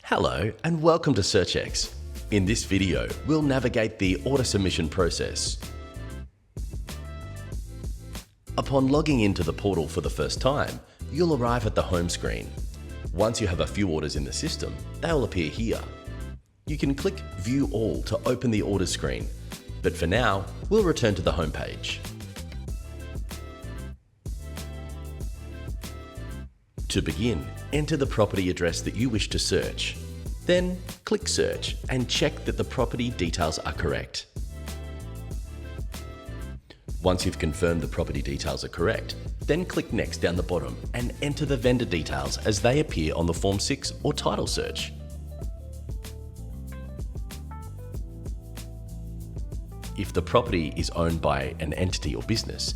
Hello and welcome to SearchX. In this video, we'll navigate the order submission process. Upon logging into the portal for the first time, you'll arrive at the home screen. Once you have a few orders in the system, they'll appear here. You can click View All to open the orders screen, but for now, we'll return to the home page. To begin, enter the property address that you wish to search. Then click Search and check that the property details are correct. Once you've confirmed the property details are correct, then click Next down the bottom and enter the vendor details as they appear on the Form 6 or title search. If the property is owned by an entity or business,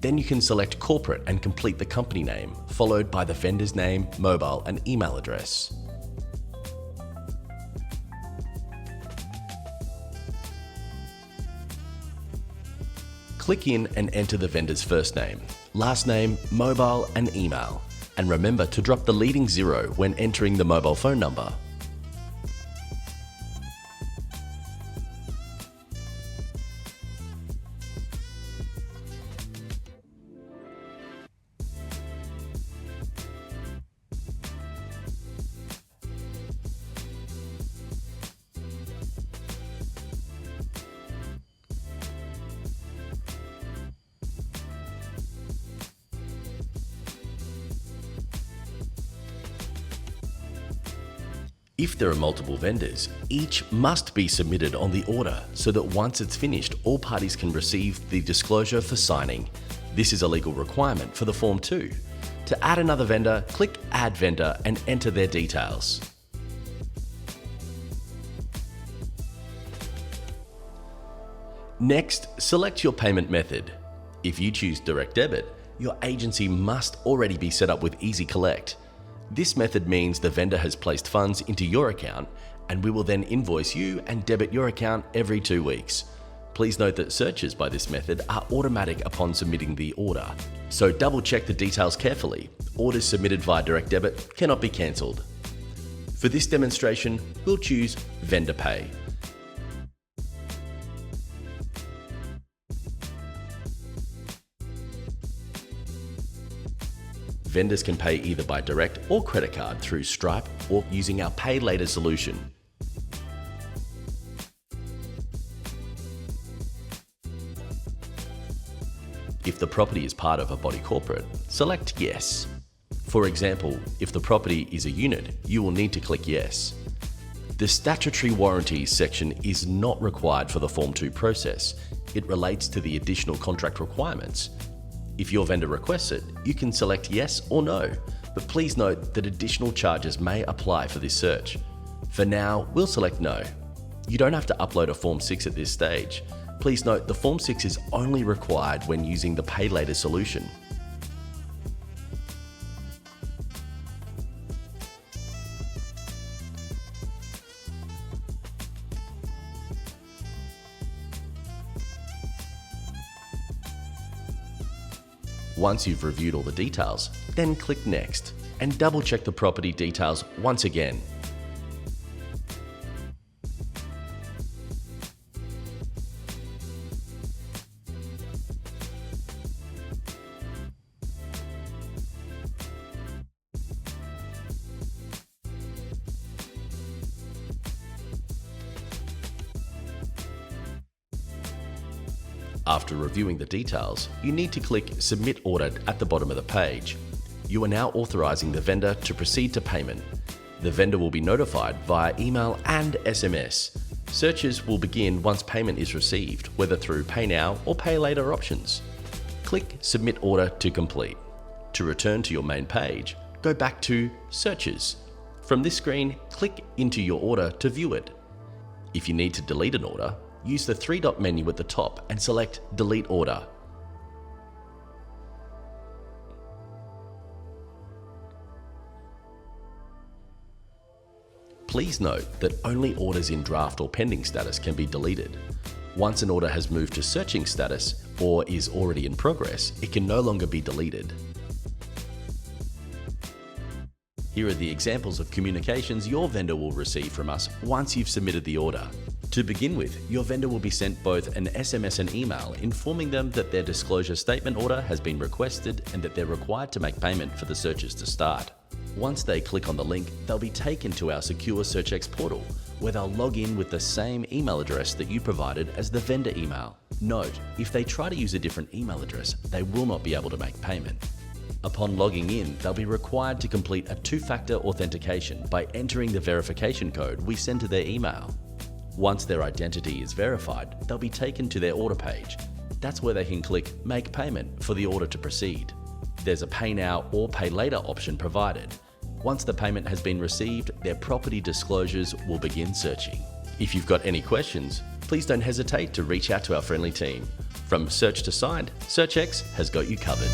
then you can select Corporate and complete the company name, followed by the vendor's name, mobile and email address. Click in and enter the vendor's first name, last name, mobile and email, and remember to drop the leading 0 when entering the mobile phone number. If there are multiple vendors, each must be submitted on the order so that once it's finished, all parties can receive the disclosure for signing. This is a legal requirement for the Form 2. To add another vendor, click Add Vendor and enter their details. Next, select your payment method. If you choose direct debit, your agency must already be set up with Easy Collect. This method means the vendor has placed funds into your account and we will then invoice you and debit your account every 2 weeks. Please note that searches by this method are automatic upon submitting the order, so double check the details carefully. Orders submitted via direct debit cannot be cancelled. For this demonstration, we'll choose Vendor Pay. Vendors can pay either by direct or credit card through Stripe or using our Pay Later solution. If the property is part of a body corporate, select Yes. For example, if the property is a unit, you will need to click Yes. The statutory warranties section is not required for the Form 2 process. It relates to the additional contract requirements. If your vendor requests it, you can select Yes or No, but please note that additional charges may apply for this search. For now, we'll select No. You don't have to upload a Form 6 at this stage. Please note the Form 6 is only required when using the Pay Later solution. Once you've reviewed all the details, then click Next and double check the property details once again. After reviewing the details, you need to click Submit Order at the bottom of the page. You are now authorizing the vendor to proceed to payment. The vendor will be notified via email and SMS. Searches will begin once payment is received, whether through Pay Now or Pay Later options. Click Submit Order to complete. To return to your main page, go back to Searches. From this screen, click into your order to view it. If you need to delete an order, use the 3-dot menu at the top and select Delete Order. Please note that only orders in draft or pending status can be deleted. Once an order has moved to searching status or is already in progress, it can no longer be deleted. Here are the examples of communications your vendor will receive from us once you've submitted the order. To begin with, your vendor will be sent both an SMS and email informing them that their disclosure statement order has been requested and that they're required to make payment for the searches to start. Once they click on the link, they'll be taken to our secure SearchX portal, where they'll log in with the same email address that you provided as the vendor email. Note, if they try to use a different email address, they will not be able to make payment. Upon logging in, they'll be required to complete a two-factor authentication by entering the verification code we send to their email. Once their identity is verified, they'll be taken to their order page. That's where they can click Make Payment for the order to proceed. There's a Pay Now or Pay Later option provided. Once the payment has been received, their property disclosures will begin searching. If you've got any questions, please don't hesitate to reach out to our friendly team. From search to signed, SearchX has got you covered.